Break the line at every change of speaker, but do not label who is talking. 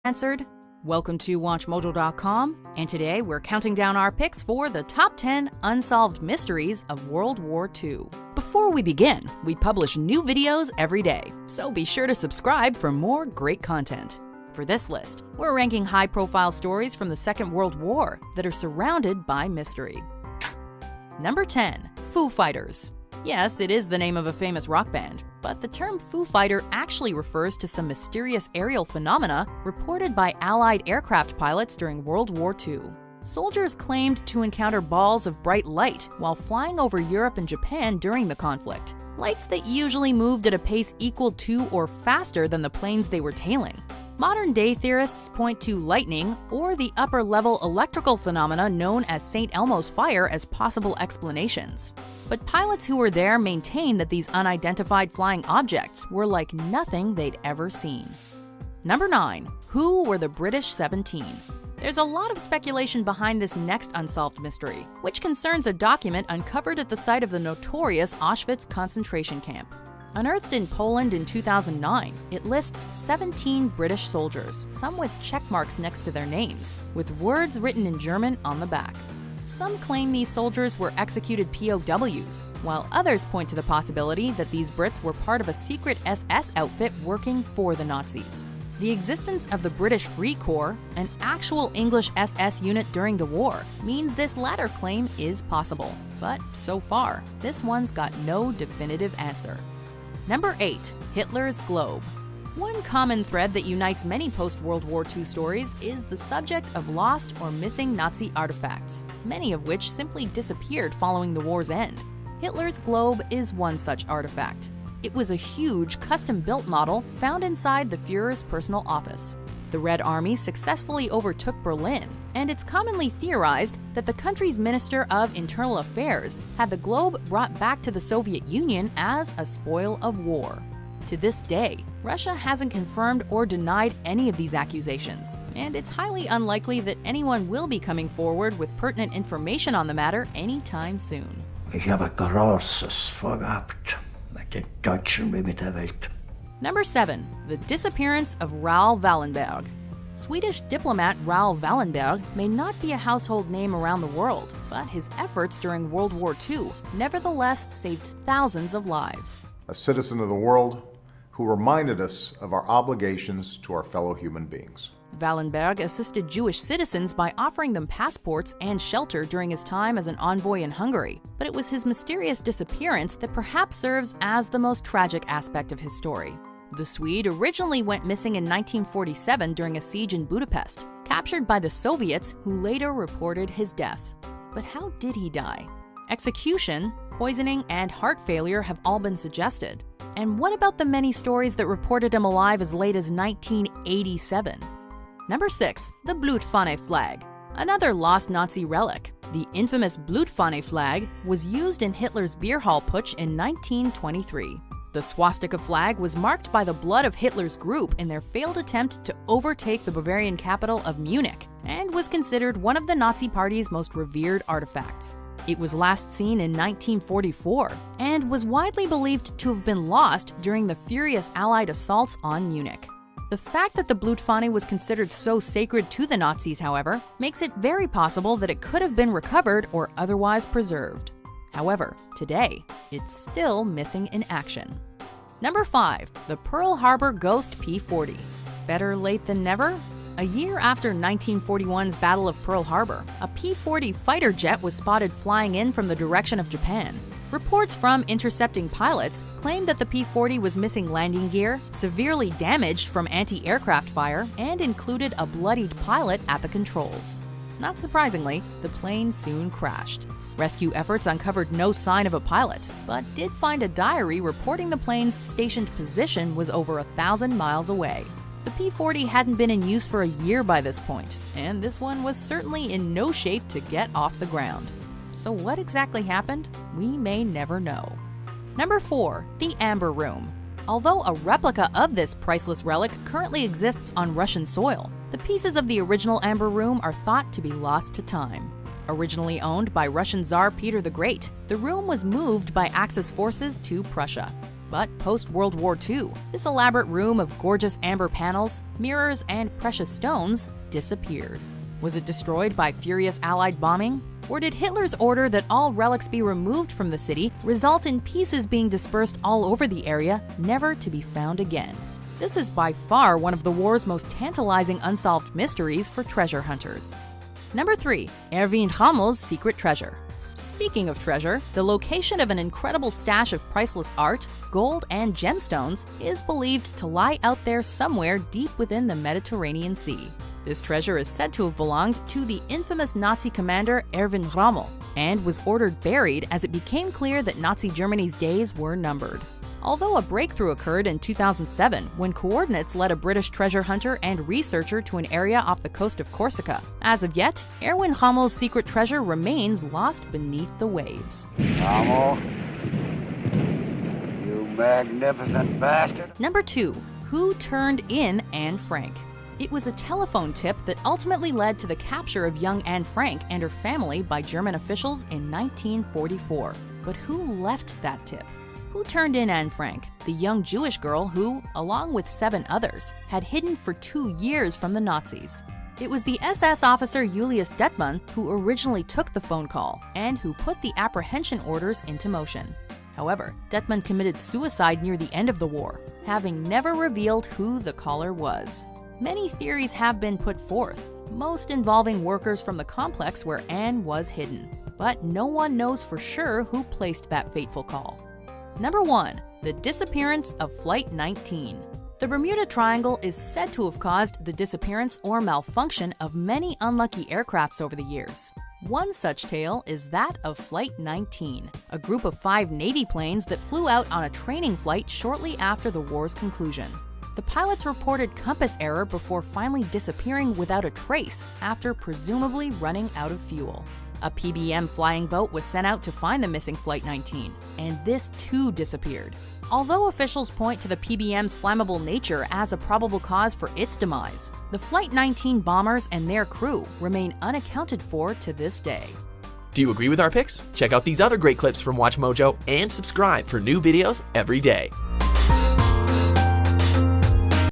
answered? Welcome to WatchMojo.com, and today we're counting down our picks for the top 10 unsolved mysteries of World War II. Before we begin, we publish new videos every day, so be sure to subscribe for more great content. For this list, we're ranking high-profile stories from the Second World War that are surrounded by mystery. Number 10. Foo Fighters. Yes, it is the name of a famous rock band, but the term Foo Fighter actually refers to some mysterious aerial phenomena reported by Allied aircraft pilots during World War II. Soldiers claimed to encounter balls of bright light while flying over Europe and Japan during the conflict. Lights that usually moved at a pace equal to or faster than the planes they were tailing. Modern-day theorists point to lightning or the upper-level electrical phenomena known as St. Elmo's fire as possible explanations. But pilots who were there maintain that these unidentified flying objects were like nothing they'd ever seen. Number 9. Who were the British 17? There's a lot of speculation behind this next unsolved mystery, which concerns a document uncovered at the site of the notorious Auschwitz concentration camp. Unearthed in Poland in 2009, it lists 17 British soldiers, some with check marks next to their names, with words written in German on the back. Some claim these soldiers were executed POWs, while others point to the possibility that these Brits were part of a secret SS outfit working for the Nazis. The existence of the British Free Corps, an actual English SS unit during the war, means this latter claim is possible. But so far, this one's got no definitive answer. Number 8. Hitler's Globe. One common thread that unites many post-World War II stories is the subject of lost or missing Nazi artifacts, many of which simply disappeared following the war's end. Hitler's Globe is one such artifact. It was a huge, custom-built model found inside the Führer's personal office. The Red Army successfully overtook Berlin, and it's commonly theorized that the country's Minister of Internal Affairs had the globe brought back to the Soviet Union as a spoil of war. To this day, Russia hasn't confirmed or denied any of these accusations, and it's highly unlikely that anyone will be coming forward with pertinent information on the matter anytime soon.
Ich habe Großes vorgehabt mit den Deutschen wie mit der Welt.
Number 7. The disappearance of Raoul Wallenberg. Swedish diplomat Raoul Wallenberg may not be a household name around the world, but his efforts during World War II nevertheless saved thousands of lives.
A citizen of the world who reminded us of our obligations to our fellow human beings.
Wallenberg assisted Jewish citizens by offering them passports and shelter during his time as an envoy in Hungary, but it was his mysterious disappearance that perhaps serves as the most tragic aspect of his story. The Swede originally went missing in 1947 during a siege in Budapest, captured by the Soviets, who later reported his death. But how did he die? Execution, poisoning, and heart failure have all been suggested. And what about the many stories that reported him alive as late as 1987? Number 6. The Blutfahne flag. Another lost Nazi relic. The infamous Blutfahne flag was used in Hitler's beer hall putsch in 1923. The swastika flag was marked by the blood of Hitler's group in their failed attempt to overtake the Bavarian capital of Munich, and was considered one of the Nazi Party's most revered artifacts. It was last seen in 1944, and was widely believed to have been lost during the furious Allied assaults on Munich. The fact that the Blutfahne was considered so sacred to the Nazis, however, makes it very possible that it could have been recovered or otherwise preserved. However, today, it's still missing in action. Number 5. The Pearl Harbor Ghost P-40. Better late than never? A year after 1941's Battle of Pearl Harbor, a P-40 fighter jet was spotted flying in from the direction of Japan. Reports from intercepting pilots claimed that the P-40 was missing landing gear, severely damaged from anti-aircraft fire, and included a bloodied pilot at the controls. Not surprisingly, the plane soon crashed. Rescue efforts uncovered no sign of a pilot, but did find a diary reporting the plane's stationed position was over 1,000 miles away. The P-40 hadn't been in use for a year by this point, and this one was certainly in no shape to get off the ground. So what exactly happened? We may never know. Number 4. The Amber Room. Although a replica of this priceless relic currently exists on Russian soil, the pieces of the original Amber Room are thought to be lost to time. Originally owned by Russian Tsar Peter the Great, the room was moved by Axis forces to Prussia. But post-World War II, this elaborate room of gorgeous amber panels, mirrors, and precious stones disappeared. Was it destroyed by furious Allied bombing? Or did Hitler's order that all relics be removed from the city result in pieces being dispersed all over the area, never to be found again? This is by far one of the war's most tantalizing unsolved mysteries for treasure hunters. Number 3. Erwin Rommel's secret treasure. Speaking of treasure, the location of an incredible stash of priceless art, gold, and gemstones is believed to lie out there somewhere deep within the Mediterranean Sea. This treasure is said to have belonged to the infamous Nazi commander Erwin Rommel and was ordered buried as it became clear that Nazi Germany's days were numbered. Although a breakthrough occurred in 2007 when coordinates led a British treasure hunter and researcher to an area off the coast of Corsica, as of yet, Erwin Rommel's secret treasure remains lost beneath the waves.
Rommel, you magnificent bastard.
Number 2. Who turned in Anne Frank? It was a telephone tip that ultimately led to the capture of young Anne Frank and her family by German officials in 1944. But who left that tip? Who turned in Anne Frank, the young Jewish girl who, along with 7 others, had hidden for 2 years from the Nazis? It was the SS officer Julius Dettmann who originally took the phone call and who put the apprehension orders into motion. However, Dettmann committed suicide near the end of the war, having never revealed who the caller was. Many theories have been put forth, most involving workers from the complex where Anne was hidden. But no one knows for sure who placed that fateful call. Number 1. The disappearance of Flight 19. The Bermuda Triangle is said to have caused the disappearance or malfunction of many unlucky aircrafts over the years. One such tale is that of Flight 19, a group of 5 Navy planes that flew out on a training flight shortly after the war's conclusion. The pilots reported compass error before finally disappearing without a trace after presumably running out of fuel. A PBM flying boat was sent out to find the missing Flight 19, and this too disappeared. Although officials point to the PBM's flammable nature as a probable cause for its demise, the Flight 19 bombers and their crew remain unaccounted for to this day.
Do you agree with our picks? Check out these other great clips from WatchMojo and subscribe for new videos every day.